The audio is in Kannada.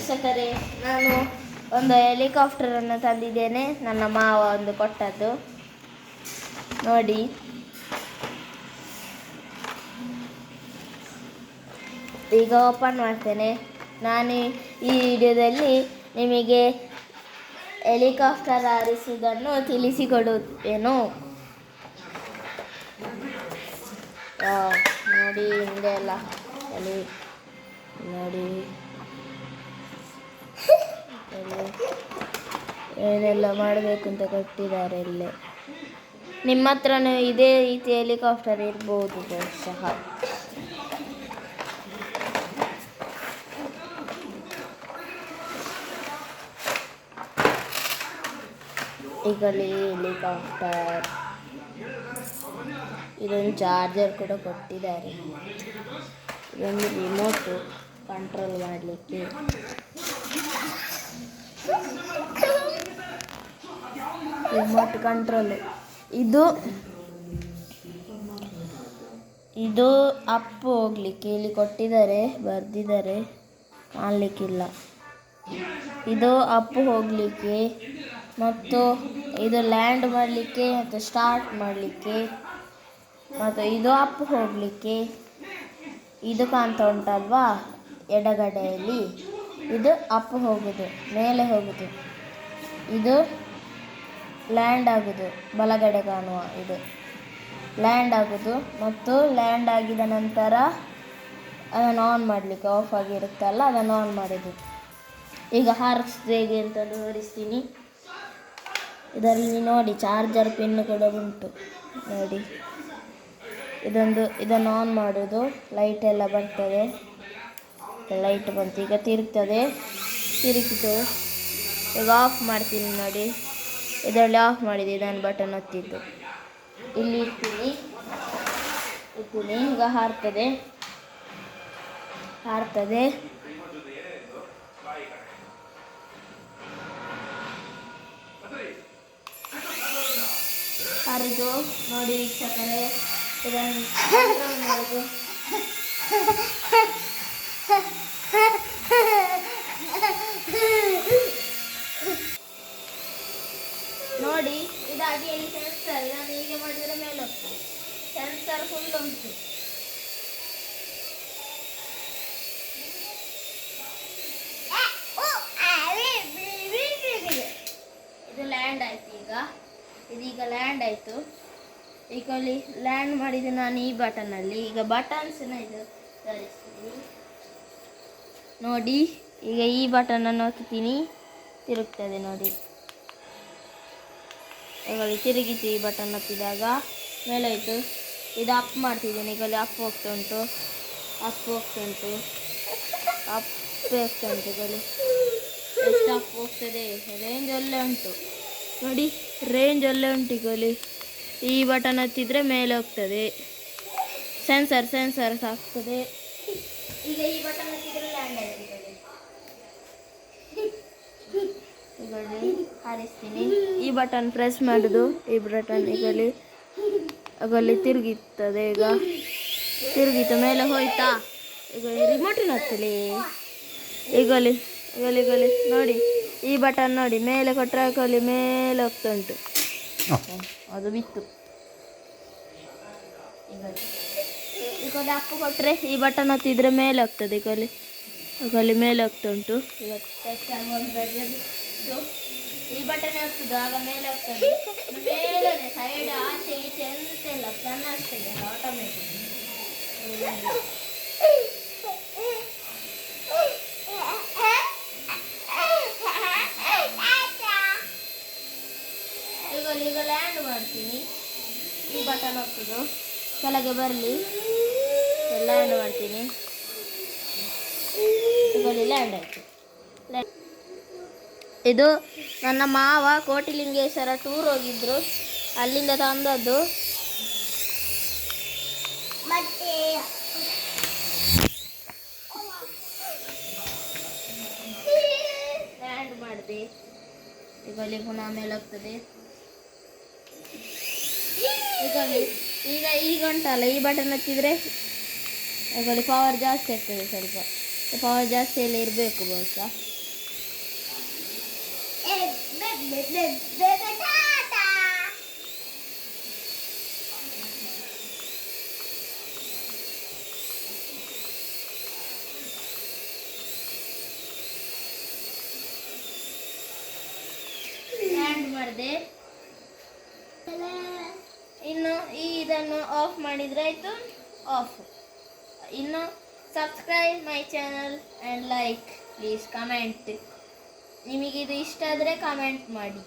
ವೀಕ್ಷಕರೇ, ನಾನು ಒಂದು ಹೆಲಿಕಾಪ್ಟರನ್ನು ತಂದಿದ್ದೇನೆ. ನನ್ನ ಮಾವ ಒಂದು ಕೊಟ್ಟದ್ದು ನೋಡಿ. ಈಗ ಓಪನ್ ಮಾಡ್ತೇನೆ. ನಾನು ಈ ವಿಡಿಯೋದಲ್ಲಿ ನಿಮಗೆ ಹೆಲಿಕಾಪ್ಟರ್ ಹಾರಿಸುವುದನ್ನು ತಿಳಿಸಿಕೊಡುತ್ತೇನು. ನೋಡಿ ಹಿಂದೆ ಎಲ್ಲ ನೋಡಿ ಏನೆಲ್ಲ ಮಾಡಬೇಕು ಅಂತ ಕೊಟ್ಟಿದ್ದಾರೆ. ಇಲ್ಲೇ ನಿಮ್ಮ ಹತ್ರನೂ ಇದೇ ರೀತಿ ಹೆಲಿಕಾಪ್ಟರ್ ಇರ್ಬೋದು ಬಹುಶಃ. ಈಗಲೇ ಹೆಲಿಕಾಪ್ಟರ್, ಇದೊಂದು ಚಾರ್ಜರ್ ಕೂಡ ಕೊಟ್ಟಿದ್ದಾರೆ. ಇದೊಂದು ರಿಮೋಟು ಕಂಟ್ರೋಲ್ ಮಾಡಲಿಕ್ಕೆ. ರಿಮೋಟ್ ಕಂಟ್ರೋಲ್ ಇದು ಅಪ್ ಹೋಗ್ಲಿಕ್ಕೆ ಇಲ್ಲಿ ಕೊಟ್ಟಿದ್ದಾರೆ, ಬರ್ದಿದ್ದಾರೆ, ಕಾಣಲಿಕ್ಕಿಲ್ಲ. ಇದು ಅಪ್ ಹೋಗಲಿಕ್ಕೆ ಮತ್ತು ಇದು ಲ್ಯಾಂಡ್ ಮಾಡಲಿಕ್ಕೆ ಮತ್ತು ಸ್ಟಾರ್ಟ್ ಮಾಡಲಿಕ್ಕೆ, ಮತ್ತು ಇದು ಅಪ್ ಹೋಗಲಿಕ್ಕೆ. ಇದು ಕಾಣ್ತಾ ಉಂಟಲ್ವಾ ಎಡಗಡೆಯಲ್ಲಿ, ಇದು ಅಪ್ ಹೋಗೋದು, ಮೇಲೆ ಹೋಗೋದು. ಇದು ಲ್ಯಾಂಡ್ ಆಗೋದು, ಬಲಗಡೆ ಕಾಣುವ ಇದು ಲ್ಯಾಂಡ್ ಆಗೋದು. ಮತ್ತು ಲ್ಯಾಂಡ್ ಆಗಿದ ನಂತರ ಅದನ್ನು ಆನ್ ಮಾಡಲಿಕ್ಕೆ, ಆಫ್ ಆಗಿರುತ್ತಲ್ಲ ಅದನ್ನು ಆನ್ ಮಾಡೋದು. ಈಗ ಹಾರಿಸೋದು ಹೇಗೆ ಅಂತ ತೋರಿಸ್ತೀನಿ. ಇದರಲ್ಲಿ ನೋಡಿ ಚಾರ್ಜರ್ ಪಿನ್ ಕೂಡ ಉಂಟು ನೋಡಿ. ಇದನ್ನು ಆನ್ ಮಾಡೋದು, ಲೈಟ್ ಎಲ್ಲ ಬರ್ತದೆ. ಲೈಟ್ ಬಂತು, ಈಗ ತಿರುಗ್ತದೆ, ತಿರುಗಿತು. ಈಗ ಆಫ್ ಮಾಡ್ತೀನಿ ನೋಡಿ. ಇದರಲ್ಲಿ ಆಫ್ ಮಾಡಿದೆ, ಇದನ್ನು ಬಟನ್ ಒತ್ತಿದ್ದು ಇಲ್ಲಿ ಇರ್ತೀನಿ. ಈಗ ಹಾರ್ತದೆ. ಹಾರಿದು ನೋಡಿ ವೀಕ್ಷಕರೇ. ಇದನ್ನು ಮಾಡೋದು ನೋಡಿ. ಇದಾಗಿ ಇಲ್ಲಿ ಸೆನ್ಸರ್, ಇದನ್ನು ಹೀಗೆ ಮಾಡಿದರೆ ಮೇಲೆ ಹೋಗ್ತದೆ. ಸೆನ್ಸರ್ ಫುಲ್ ಉಂಟು. ಇದು ಲ್ಯಾಂಡ್ ಆಯ್ತು. ಇದೀಗ ಲ್ಯಾಂಡ್ ಆಯಿತು. ಈಗ ಅಲ್ಲಿ ಲ್ಯಾಂಡ್ ಮಾಡಿದೆ ನಾನು ಈ ಬಟನಲ್ಲಿ. ಈಗ ಬಟನ್ಸ್ನ ಇದು ತೋರಿಸ್ತೀನಿ ನೋಡಿ. ಈಗ ಈ ಬಟನನ್ನು ಒತ್ತೀನಿ, ತಿರುಗ್ತದೆ ನೋಡಿ. ಈಗ ತಿರುಗಿತು. ಈ ಬಟನ್ ಒತ್ತಿದಾಗ ಮೇಲೆ ಆಯಿತು. ಇದು ಅಪ್ ಮಾಡ್ತಿದ್ದೀನಿ. ಈಗ ಅಲ್ಲಿ ಅಪ್ ಹೋಗ್ತಾ ಉಂಟು. ಈಗಲ್ಲಿ ಎಷ್ಟು ಅಪ್ ಹೋಗ್ತದೆ. ರೇಂಜ್ ಒಳ್ಳೆ ಉಂಟು ನೋಡಿ, ರೇಂಜ್ ಒಳ್ಳೆ ಉಂಟು. ಈಗಲ್ಲಿ ಈ ಬಟನ್ ಒತ್ತಿದ್ರೆ ಮೇಲೆ ಹೋಗ್ತದೆ. ಸೆನ್ಸರ್ ಆಗ್ತದೆ. ಈಗ ಈ ಬಟನ್ ಒತ್ತಿದ್ರೆ ಲ್ಯಾಂಡ್ ಆಯ್ತು. ಈಗಲ್ಲಿ ಹಾರಿಸ್ತೀನಿ. ಈ ಬಟನ್ ಪ್ರೆಸ್ ಮಾಡೋದು. ಈ ಬಟನ್ ಈಗಲ್ಲಿ ತಿರುಗಿರ್ತದೆ. ಈಗ ತಿರುಗಿತು, ಮೇಲೆ ಹೋಯ್ತಾ. ಈಗ ರಿಮೋಟಿನ ಹತ್ತಲಿ. ಈಗಲ್ಲಿ ನೋಡಿ, ಈ ಬಟನ್ ನೋಡಿ, ಮೇಲೆ ಕೊಟ್ಟರೆ ಅಲ್ಲಿ ಮೇಲೆ ಹೋಗ್ತಾ ಉಂಟು. ಅದು ಬಿತ್ತು. ಈಗ ಅಪ್ಪು ಕೊಟ್ಟರೆ ಈ ಬಟನ್ ಒತ್ತಿದ್ರೆ ಮೇಲೆ ಹೋಗ್ತದೆ. ಈಗಲ್ಲಿ ಮೇಲೆ ಹೋಗ್ತಾ ಉಂಟು. ಈಗ ಈ ಬಟನ್ ಒತ್ತುದು, ಆಗ ಮೇಲೆ ಹೋಗ್ತದೆ. ಮೇಲೆ ಸೈಡ್ ಆಚೆ ಈಚೆ ಎಂತೆಲ್ಲ ಚೆನ್ನಾಗ್ತದೆ ಆಟೋಮೆಟಿಕ್. ಈಗ ಲ್ಯಾಂಡ್ ಮಾಡ್ತೀನಿ. ಈ ಬಟನ್ ಒತ್ತುದು, ಕೆಳಗೆ ಬರಲಿ, ಲ್ಯಾಂಡ್ ಮಾಡ್ತೀನಿ. ಈಗಲ್ಲಿ ಲ್ಯಾಂಡ್ ಆಯಿತು. ಇದು ನನ್ನ ಮಾವ ಕೋಟಿಲಿಂಗೇಶ್ವರ ಟೂರ್ ಹೋಗಿದ್ರು, ಅಲ್ಲಿಂದ ತಂದದ್ದು. ಲ್ಯಾಂಡ್ ಮಾಡಿದೆ. ಈಗ ಪುನಃ ಮೇಲೆ ಹೋಗ್ತದೆ. ಈಗ ಉಂಟಲ್ಲ, ಈ ಬಟನ್ ಹಚ್ಚಿದರೆ ಪವರ್ ಜಾಸ್ತಿ ಆಗ್ತದೆ. ಸ್ವಲ್ಪ ಪವರ್ ಜಾಸ್ತಿ ಎಲ್ಲ ಇರಬೇಕು ಬಹುಶಃ. ಲ್ಯಾಂಡ್ ಮಾಡಿದೆ. ಇನ್ನು ಇದನ್ನು ಆಫ್ ಮಾಡಿದ್ರೆ ಆಯ್ತು, ಆಫ್. ಇನ್ನು subscribe my channel and like please comment. ನಿಮಗಿದು ಇಷ್ಟ ಆದರೆ ಕಮೆಂಟ್ ಮಾಡಿ.